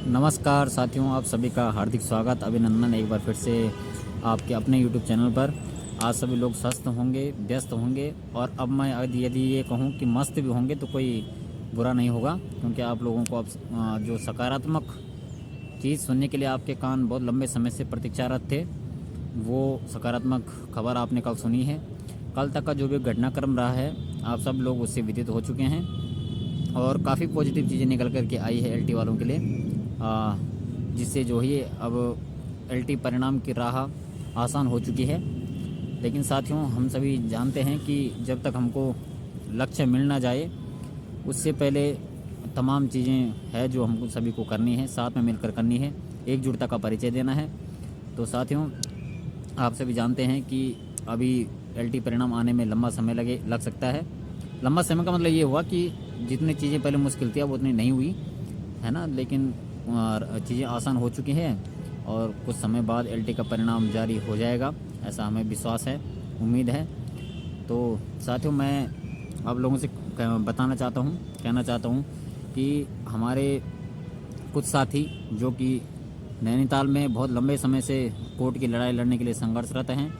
नमस्कार साथियों, आप सभी का हार्दिक स्वागत, अभिनंदन एक बार फिर से आपके अपने YouTube चैनल पर। आज सभी लोग स्वस्थ होंगे, व्यस्त होंगे और अब मैं यदि ये कहूँ कि मस्त भी होंगे तो कोई बुरा नहीं होगा, क्योंकि आप लोगों को अब जो सकारात्मक चीज़ सुनने के लिए आपके कान बहुत लंबे समय से प्रतीक्षारत थे, वो सकारात्मक खबर आपने कल सुनी है। कल तक का जो भी घटनाक्रम रहा है, आप सब लोग उससे विदित हो चुके हैं और काफ़ी पॉजिटिव चीज़ें निकल कर के आई है एलटी वालों के लिए, जिससे जो ही अब एलटी परिणाम की राह आसान हो चुकी है। लेकिन साथियों, हम सभी जानते हैं कि जब तक हमको लक्ष्य मिल ना जाए, उससे पहले तमाम चीज़ें हैं जो हमको सभी को करनी है, साथ में मिलकर करनी है, एकजुटता का परिचय देना है। तो साथियों, आप सभी जानते हैं कि अभी एलटी परिणाम आने में लंबा समय लग सकता है। लंबा समय का मतलब ये हुआ कि जितनी चीज़ें पहले मुश्किल थी अब उतनी नहीं हुई है ना, लेकिन चीज़ें आसान हो चुकी हैं और कुछ समय बाद एलटी का परिणाम जारी हो जाएगा, ऐसा हमें विश्वास है, उम्मीद है। तो साथियों, मैं आप लोगों से कहना चाहता हूँ कि हमारे कुछ साथी जो कि नैनीताल में बहुत लंबे समय से कोर्ट की लड़ाई लड़ने के लिए संघर्षरत हैं,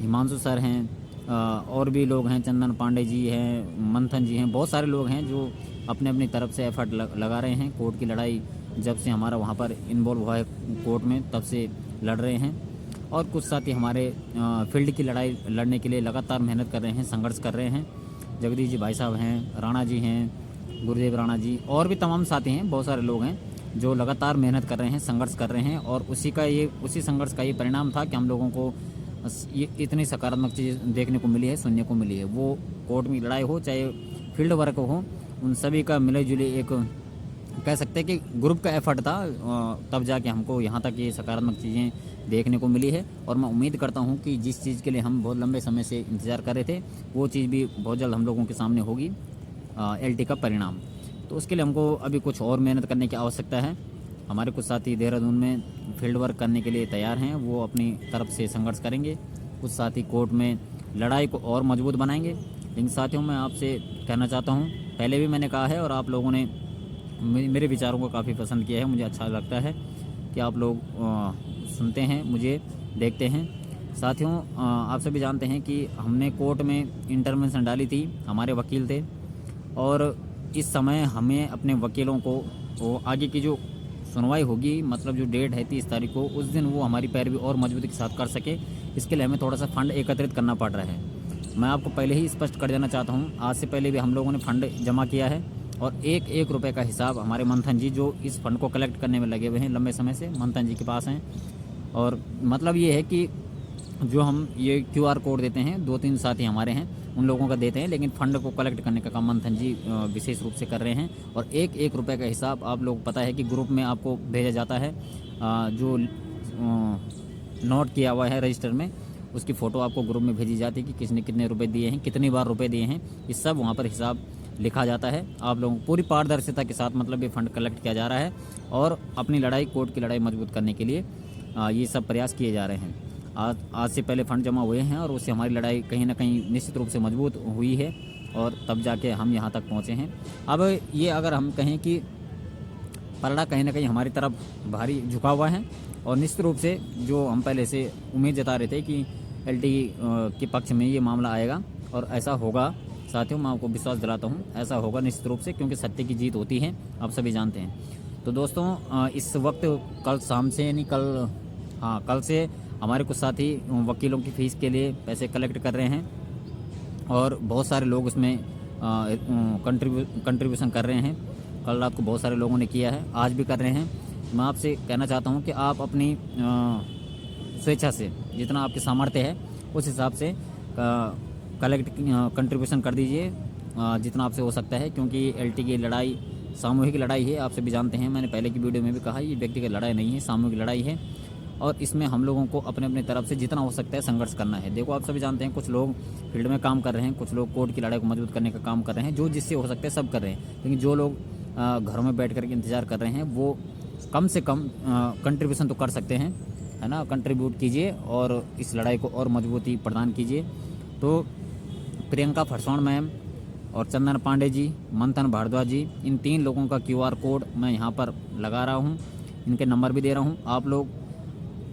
हिमांशु सर हैं, और भी लोग हैं, चंदन पांडे जी हैं, मंथन जी हैं, बहुत सारे लोग हैं जो अपने अपनी तरफ से एफर्ट लगा रहे हैं। कोर्ट की लड़ाई जब से हमारा वहाँ पर इन्वॉल्व हुआ है कोर्ट में, तब से लड़ रहे हैं। और कुछ साथी हमारे फील्ड की लड़ाई लड़ने के लिए लगातार मेहनत कर रहे हैं, संघर्ष कर रहे हैं। जगदीश जी भाई साहब हैं, राणा जी हैं, गुरुदेव राणा जी, और भी तमाम साथी हैं, बहुत सारे लोग हैं जो लगातार मेहनत कर रहे हैं, संघर्ष कर रहे हैं। और उसी संघर्ष का ये परिणाम था कि हम लोगों को ये इतनी सकारात्मक चीज़ देखने को मिली है, सुनने को मिली है। वो कोर्ट में लड़ाई हो, चाहे फील्ड वर्क हो, उन सभी का मिले जुले एक कह सकते हैं कि ग्रुप का एफर्ट था, तब जाके हमको यहाँ तक ये सकारात्मक चीज़ें देखने को मिली है। और मैं उम्मीद करता हूँ कि जिस चीज़ के लिए हम बहुत लंबे समय से इंतज़ार कर रहे थे, वो चीज़ भी बहुत जल्द हम लोगों के सामने होगी, एलटी का परिणाम। तो उसके लिए हमको अभी कुछ और मेहनत करने की आवश्यकता है। हमारे कुछ साथी देहरादून में फील्ड वर्क करने के लिए तैयार हैं, वो अपनी तरफ से संघर्ष करेंगे। कुछ साथी कोर्ट में लड़ाई को और मजबूत बनाएंगे। लेकिन साथियों, मैं आपसे कहना चाहता हूँ, पहले भी मैंने कहा है और आप लोगों ने मेरे विचारों को काफ़ी पसंद किया है। मुझे अच्छा लगता है कि आप लोग सुनते हैं, मुझे देखते हैं। साथियों, आप सभी जानते हैं कि हमने कोर्ट में इंटरवेंशन डाली थी, हमारे वकील थे, और इस समय हमें अपने वकीलों को वो आगे की जो सुनवाई होगी, मतलब जो डेट है 30 तारीख को, उस दिन वो हमारी पैरवी और मजबूती के साथ कर सके, इसके लिए हमें थोड़ा सा फंड एकत्रित करना पड़ रहा है। मैं आपको पहले ही स्पष्ट कर देना चाहता हूँ, आज से पहले भी हम लोगों ने फंड जमा किया है और एक एक रुपये का हिसाब हमारे मंथन जी, जो इस फंड को कलेक्ट करने में लगे हुए हैं लंबे समय से, मंथन जी के पास हैं। और मतलब ये है कि जो हम ये QR कोड देते हैं, 2-3 साथी हमारे हैं, उन लोगों का देते हैं, लेकिन फ़ंड को कलेक्ट करने का काम मंथन जी विशेष रूप से कर रहे हैं। और एक एक रुपये का हिसाब आप लोग पता है कि ग्रुप में आपको भेजा जाता है, जो नोट किया हुआ है रजिस्टर में, उसकी फ़ोटो आपको ग्रुप में भेजी जाती है कि किसने कितने रुपए दिए हैं, कितनी बार रुपए दिए हैं, ये सब वहाँ पर हिसाब लिखा जाता है। आप लोगों को पूरी पारदर्शिता के साथ मतलब ये फ़ंड कलेक्ट किया जा रहा है और अपनी लड़ाई, कोर्ट की लड़ाई मजबूत करने के लिए ये सब प्रयास किए जा रहे हैं। आज से पहले फ़ंड जमा हुए हैं और उससे हमारी लड़ाई कहीं ना कहीं निश्चित रूप से मजबूत हुई है और तब जाके हम यहाँ तक पहुँचे हैं। अब ये अगर हम कहें कि पलड़ा कहीं ना कहीं हमारी तरफ भारी झुका हुआ है, और निश्चित रूप से जो हम पहले से उम्मीद जता रहे थे कि एलटी के पक्ष में ये मामला आएगा और ऐसा होगा। साथियों, मैं आपको विश्वास दिलाता हूँ, ऐसा होगा निश्चित रूप से, क्योंकि सत्य की जीत होती है, आप सभी जानते हैं। तो दोस्तों, इस वक्त कल शाम से, यानी कल से हमारे कुछ साथी वकीलों की फ़ीस के लिए पैसे कलेक्ट कर रहे हैं और बहुत सारे लोग उसमें कंट्रीब्यूशन कर रहे हैं। कल रात को बहुत सारे लोगों ने किया है, आज भी कर रहे हैं। मैं आपसे कहना चाहता हूं कि आप अपनी स्वेच्छा से जितना आपके सामर्थ्य है उस हिसाब से कंट्रीब्यूशन कर दीजिए, जितना आपसे हो सकता है, क्योंकि एलटी की लड़ाई सामूहिक लड़ाई है, आप सभी जानते हैं। मैंने पहले की वीडियो में भी कहा, ये व्यक्तिगत लड़ाई नहीं है, सामूहिक लड़ाई है और इसमें हम लोगों को अपने अपने तरफ से जितना हो सकता है संघर्ष करना है। देखो, आप सभी जानते हैं, कुछ लोग फील्ड में काम कर रहे हैं, कुछ लोग कोर्ट की लड़ाई को मजबूत करने का काम कर रहे हैं, जो जिससे हो सकता है सब कर रहे हैं। लेकिन जो लोग घरों में बैठ कर के इंतज़ार कर रहे हैं, वो कम से कम कंट्रीब्यूशन तो कर सकते हैं, है ना। कंट्रीब्यूट कीजिए और इस लड़ाई को और मजबूती प्रदान कीजिए। तो प्रियंका फरसौण मैम और चंदन पांडे जी, मंथन भारद्वाज जी, इन 3 लोगों का QR कोड मैं यहाँ पर लगा रहा हूँ इनके नंबर भी दे रहा हूँ। आप लोग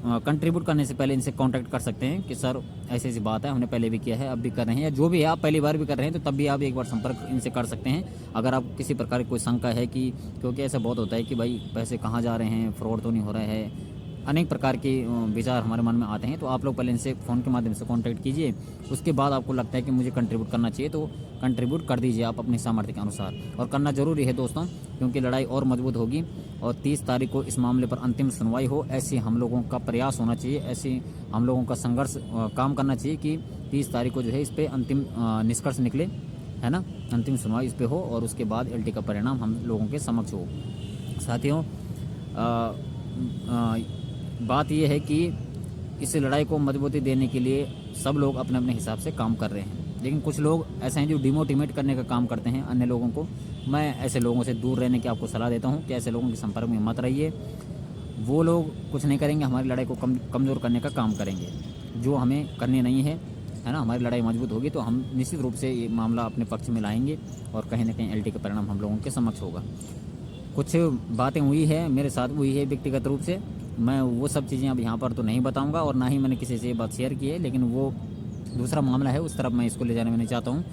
कंट्रीब्यूट करने से पहले इनसे कांटेक्ट कर सकते हैं कि सर ऐसी ऐसी बात है, हमने पहले भी किया है, अब भी कर रहे हैं, या जो भी है आप पहली बार भी कर रहे हैं तो तब भी आप एक बार संपर्क इनसे कर सकते हैं। अगर आप किसी प्रकार की कोई शंका है कि, क्योंकि ऐसा बहुत होता है कि भाई पैसे कहाँ जा रहे हैं, फ्रॉड तो नहीं हो रहा है, अनेक प्रकार के विचार हमारे मन में आते हैं। तो आप लोग पहले इनसे फ़ोन के माध्यम से कांटेक्ट कीजिए, उसके बाद आपको लगता है कि मुझे कंट्रीब्यूट करना चाहिए तो कंट्रीब्यूट कर दीजिए आप अपने सामर्थ्य के अनुसार। और करना ज़रूरी है दोस्तों, क्योंकि लड़ाई और मजबूत होगी और 30 तारीख को इस मामले पर अंतिम सुनवाई हो, ऐसे हम लोगों का प्रयास होना चाहिए, ऐसे हम लोगों का संघर्ष काम करना चाहिए कि 30 तारीख को जो है इस पर अंतिम निष्कर्ष निकले, है ना, अंतिम सुनवाई इस पर हो और उसके बाद LT का परिणाम हम लोगों के समक्ष हो। साथियों, बात यह है कि इस लड़ाई को मजबूती देने के लिए सब लोग अपने अपने हिसाब से काम कर रहे हैं, लेकिन कुछ लोग ऐसे हैं जो डिमोटिवेट करने का काम करते हैं अन्य लोगों को। मैं ऐसे लोगों से दूर रहने की आपको सलाह देता हूं कि ऐसे लोगों के संपर्क में मत रहिए। वो लोग कुछ नहीं करेंगे, हमारी लड़ाई को कमज़ोर करने का काम करेंगे, जो हमें करनी नहीं है ना। हमारी लड़ाई मजबूत होगी तो हम निश्चित रूप से ये मामला अपने पक्ष में लाएंगे और कहीं ना कहीं LT का परिणाम हम लोगों के समक्ष होगा। कुछ बातें हुई है मेरे साथ, हुई है व्यक्तिगत रूप से, मैं वो सब चीज़ें अब यहाँ पर तो नहीं बताऊँगा और ना ही मैंने किसी से ये बात शेयर की है, लेकिन वो दूसरा मामला है, उस तरफ मैं इसको ले जाने में नहीं चाहता हूँ।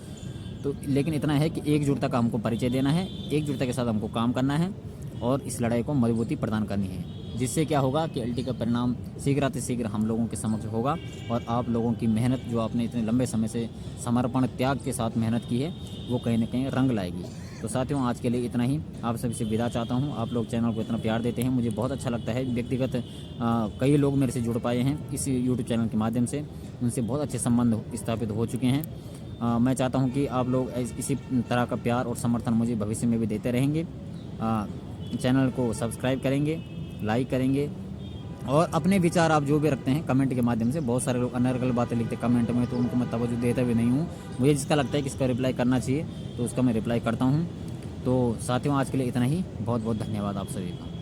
तो लेकिन इतना है कि एकजुटता का हमको परिचय देना है, एकजुटता के साथ हमको काम करना है और इस लड़ाई को मजबूती प्रदान करनी है, जिससे क्या होगा कि LT का परिणाम शीघ्र हम लोगों के समक्ष होगा और आप लोगों की मेहनत, जो आपने इतने लंबे समय से समर्पण त्याग के साथ मेहनत की है, वो कहीं ना कहीं रंग लाएगी। तो साथियों, आज के लिए इतना ही, आप सभी से विदा चाहता हूँ। आप लोग चैनल को इतना प्यार देते हैं, मुझे बहुत अच्छा लगता है। व्यक्तिगत कई लोग मेरे से जुड़ पाए हैं इस YouTube चैनल के माध्यम से, उनसे बहुत अच्छे संबंध स्थापित हो चुके हैं। मैं चाहता हूं कि आप लोग इसी तरह का प्यार और समर्थन मुझे भविष्य में भी देते रहेंगे। चैनल को सब्सक्राइब करेंगे, लाइक करेंगे और अपने विचार आप जो भी रखते हैं कमेंट के माध्यम से। बहुत सारे लोग अनर्गल बातें लिखते हैं कमेंट में, तो उनको मैं तवज्जो देता भी नहीं हूँ। मुझे जिसका लगता है कि इसका रिप्लाई करना चाहिए तो उसका मैं रिप्लाई करता हूँ। तो साथियों, आज के लिए इतना ही। बहुत बहुत धन्यवाद आप सभी का।